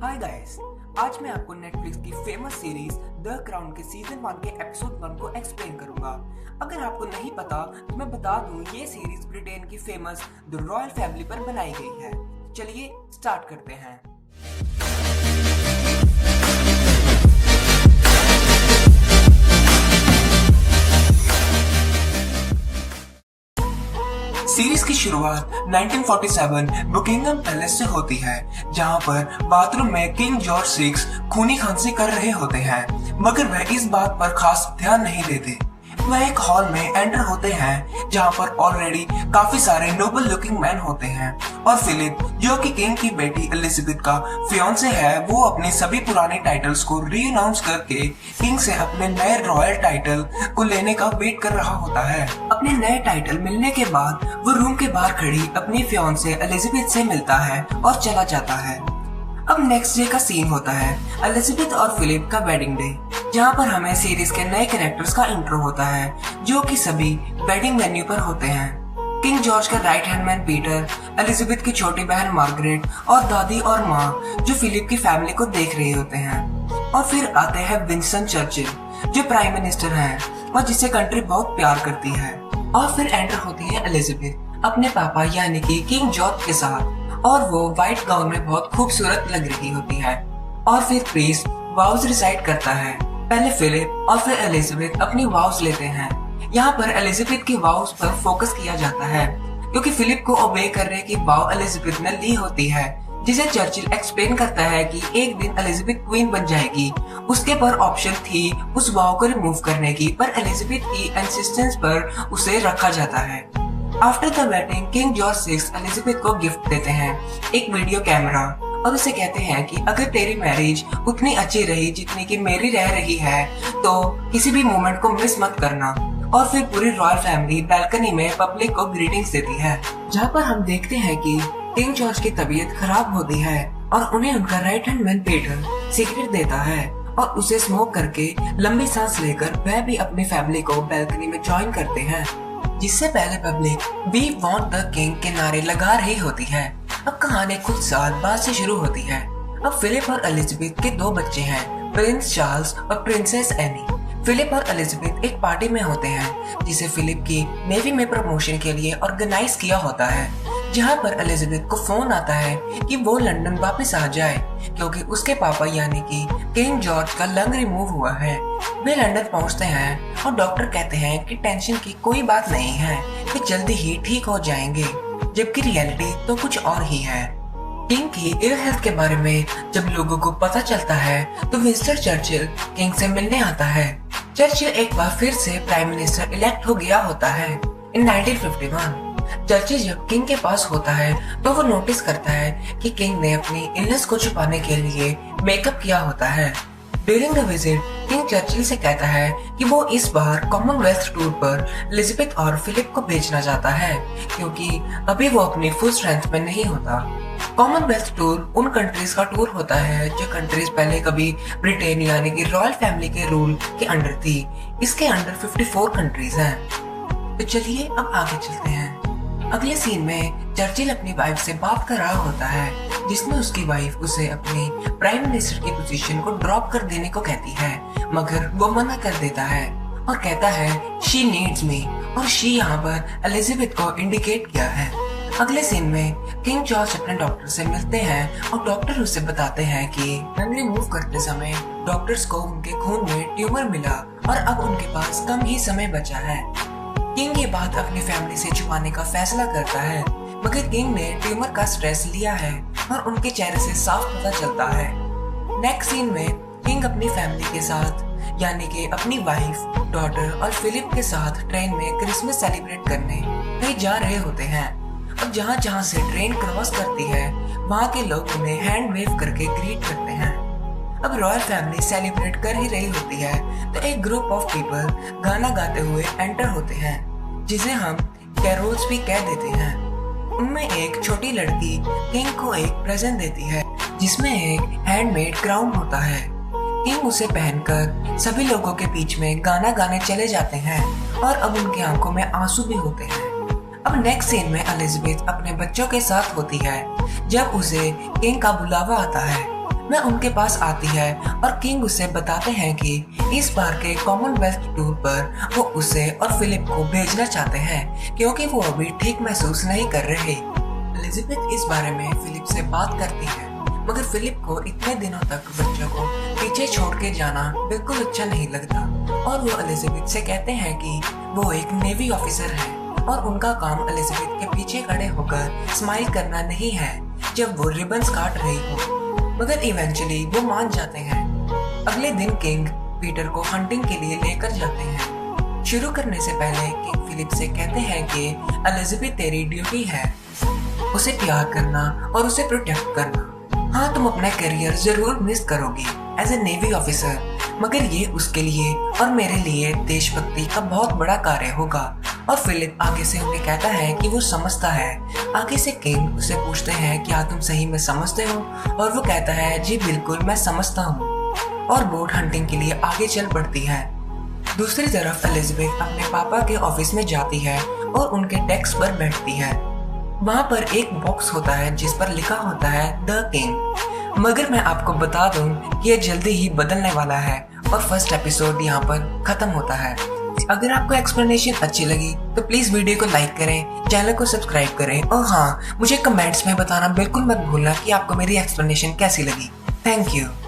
Hi guys, आज मैं आपको नेटफ्लिक्स की फेमस सीरीज द क्राउन के सीजन 1 के एपिसोड 1 को एक्सप्लेन करूंगा। अगर आपको नहीं पता तो मैं बता दूं, ये सीरीज ब्रिटेन की फेमस द रॉयल फैमिली पर बनाई गई है। चलिए स्टार्ट करते हैं। सीरीज की शुरुआत 1947 बुकिंगम पैलेस से होती है, जहां पर बाथरूम में किंग जॉर्ज 6 खूनी खांसी कर रहे होते हैं, मगर वह इस बात पर खास ध्यान नहीं देते। वह एक हॉल में एंटर होते हैं जहां पर ऑलरेडी काफी सारे नोबल लुकिंग मैन होते हैं, और फिलिप, जो कि किंग की बेटी एलिजाबेथ का फियांसे है, वो अपने सभी पुराने टाइटल्स को रीअनाउंस करके किंग से अपने नए रॉयल टाइटल को लेने का वेट कर रहा होता है। अपने नए टाइटल मिलने के बाद वो रूम के बाहर खड़ी अपनी फियांसे एलिजाबेथ से मिलता है और चला जाता है। अब नेक्स्ट डे का सीन होता है एलिजाबेथ और फिलिप का वेडिंग डे, जहाँ पर हमें सीरीज के नए कैरेक्टर्स का इंट्रो होता है, जो कि सभी वेडिंग वेन्यू पर होते हैं। किंग जॉर्ज का right hand man Peter, Elizabeth की छोटी बहन मार्गरेट और दादी और माँ, जो फिलिप की फैमिली को देख रहे होते हैं। और फिर आते हैं विंस्टन चर्चिल, जो प्राइम मिनिस्टर हैं और जिसे कंट्री बहुत प्यार करती है। और फिर एंटर होती है एलिजाबेथ अपने पापा यानी कि किंग जॉर्ज के साथ, और वो व्हाइट गाउन में बहुत खूबसूरत लग रही होती है। और फिर प्रीस वाउस रिसाइट करता है। पहले फिलिप और फिर एलिजाबेथ अपनी वाउस लेते हैं। यहाँ पर एलिजाबेथ की वाउस पर फोकस किया जाता है, क्योंकि फिलिप को ओबे करने की वाव एलिजाबेथ ने ली होती है, जिसे चर्चिल एक्सप्लेन करता है कि एक दिन एलिजाबेथ क्वीन बन जाएगी। उसके पर ऑप्शन थी उस वाव को रिमूव करने की, पर एलिजाबेथ की इंसिस्टेंस पर उसे रखा जाता है। After the wedding king George 6 Elizabeth को गिफ्ट देते हैं एक वीडियो कैमरा, और उसे कहते हैं कि अगर तेरी मैरिज उतनी अच्छी रही जितनी कि मेरी रह रही है, तो किसी भी मोमेंट को मिस मत करना। और फिर पूरी रॉयल फैमिली बैल्कनी में पब्लिक को ग्रीटिंग्स देती है, जहाँ पर हम देखते हैं कि किंग जॉर्ज की तबीयत खराब होती है और उन्हें उनका right hand man Peter cigarette देता है, और उसे स्मोक करके लंबी सांस लेकर वह भी अपनी फैमिली को बैल्कनी में ज्वाइन करते हैं। जिससे पहले public we want the king के नारे लगा रही होती है। अब कहानी कुछ साल बाद से शुरू होती है। अब फिलिप और एलिजाबेथ के 2 बच्चे हैं, प्रिंस चार्ल्स और प्रिंसेस एनी। फिलिप और एलिजाबेथ एक पार्टी में होते हैं, जिसे फिलिप की नेवी में प्रमोशन के लिए ऑर्गेनाइज किया होता है, जहां पर एलिजाबेथ को फोन आता है कि वो लंदन वापस आ जाए, क्योंकि उसके पापा यानी कि किंग जॉर्ज का लंग रिमूव हुआ है। वे लंदन पहुंचते हैं और डॉक्टर कहते हैं कि टेंशन की कोई बात नहीं है, वे जल्दी ही ठीक हो जाएंगे, जबकि रियलिटी तो कुछ और ही है। किंग की इल हेल्थ के बारे में जब लोगों को पता चलता है, तो विंस्टन चर्चिल किंग से मिलने आता है। चर्चिल एक बार फिर से प्राइम मिनिस्टर इलेक्ट हो गया होता है इन 1951। चर्चिल जब किंग के पास होता है तो वो नोटिस करता है कि किंग ने अपनी इलनेस को छुपाने के लिए मेकअप किया होता है। During the visit king Churchill से कहता है कि वो इस बार कॉमनवेल्थ टूर पर एलिजाबेथ और फिलिप को भेजना चाहता है, क्योंकि अभी वो अपनी फुल स्ट्रेंथ में नहीं होता। कॉमनवेल्थ टूर उन कंट्रीज का टूर होता है जो कंट्रीज पहले कभी ब्रिटेन यानी कि रॉयल फैमिली के रूल के अंडर थी। इसके अंडर 54 कंट्रीज हैं। तो चलिए अब आगे चलते हैं। अगले सीन में चर्चिल अपनी वाइफ से बात कर रहा होता है, जिसमें उसकी वाइफ उसे अपनी प्राइम मिनिस्टर की पोजीशन को ड्रॉप कर देने को कहती है, मगर वो मना कर देता है और कहता है शी नीड्स मी, और शी यहाँ पर एलिजाबेथ को इंडिकेट किया है। अगले सीन में किंग जॉर्ज अपने डॉक्टर से मिलते हैं और डॉक्टर उसे बताते हैं कि लंग रिमूव करते समय डॉक्टर्स को उनके खून में ट्यूमर मिला और अब उनके पास कम ही समय बचा है। किंग ये बात अपनी फैमिली से छुपाने का फैसला करता है, मगर किंग ने ट्यूमर का स्ट्रेस लिया है और उनके चेहरे से साफ पता चलता है। नेक्स्ट सीन में किंग अपनी फैमिली के साथ यानी कि अपनी वाइफ, डॉटर और फिलिप के साथ ट्रेन में क्रिसमस सेलिब्रेट करने कहीं जा रहे होते हैं। अब जहाँ जहाँ से ट्रेन क्रॉस करती है, वहाँ के लोग उन्हें हैंड वेव करके ग्रीट करते हैं। अब रॉयल फैमिली सेलिब्रेट कर ही रही होती है, तो एक ग्रुप ऑफ पीपल गाना गाते हुए एंटर होते हैं, जिसे हम कैरोल्स भी कह देते हैं। उनमें एक छोटी लड़की किंग को एक प्रेजेंट देती है, जिसमें एक हैंडमेड क्राउन होता है। किंग उसे पहनकर सभी लोगों के बीच में गाना गाने चले जाते हैं, और अब उनकी आंखों में आंसू भी होते हैं। अब नेक्स्ट सीन में एलिजाबेथ अपने बच्चों के साथ होती है, जब उसे किंग का बुलावा आता है। वह उनके पास आती है और किंग उसे बताते हैं कि इस बार के कॉमनवेल्थ टूर पर वो उसे और फिलिप को भेजना चाहते हैं क्योंकि वो अभी ठीक महसूस नहीं कर रहे। एलिजाबेथ इस बारे में फिलिप से बात करती है, मगर फिलिप को इतने दिनों तक बच्चों को पीछे छोड़ के जाना बिल्कुल अच्छा नहीं लगता और वो एलिजाबेथ से कहते हैं कि वो एक नेवी ऑफिसर है और उनका काम एलिजाबेथ के पीछे खड़े होकर स्माइल करना नहीं है जब वो रिबन्स काट रही हो। मगर इवेंचुअली वो मान जाते हैं। अगले दिन किंग पीटर को हंटिंग के लिए लेकर जाते हैं। शुरू करने से पहले किंग फिलिप से कहते हैं कि एलिजाबेथ तेरी ड्यूटी है उसे प्यार करना और उसे प्रोटेक्ट करना। हाँ, तुम अपना करियर जरूर मिस करोगी एज ए नेवी ऑफिसर, मगर ये उसके लिए और मेरे लिए देशभक्ति का बहुत बड़ा कार्य होगा। और फिलिप आगे से उन्हें कहता है कि वो समझता है। आगे से किंग उसे पूछते हैं क्या तुम सही में समझते हो, और वो कहता है जी बिल्कुल मैं समझता हूँ, और बोट हंटिंग के लिए आगे चल पड़ती है। दूसरी तरफ एलिजाबेथ अपने पापा के ऑफिस में जाती है और उनके डेस्क पर बैठती है। वहाँ पर एक बॉक्स होता है जिस पर लिखा होता है द किंग, मगर मैं आपको बता दूं कि ये जल्दी ही बदलने वाला है और फर्स्ट एपिसोड यहाँ पर खत्म होता है। अगर आपको एक्सप्लेनेशन अच्छी लगी तो प्लीज वीडियो को लाइक करें, चैनल को सब्सक्राइब करें और हाँ, मुझे कमेंट्स में बताना बिल्कुल मत भूलना कि आपको मेरी एक्सप्लेनेशन कैसी लगी। Thank you.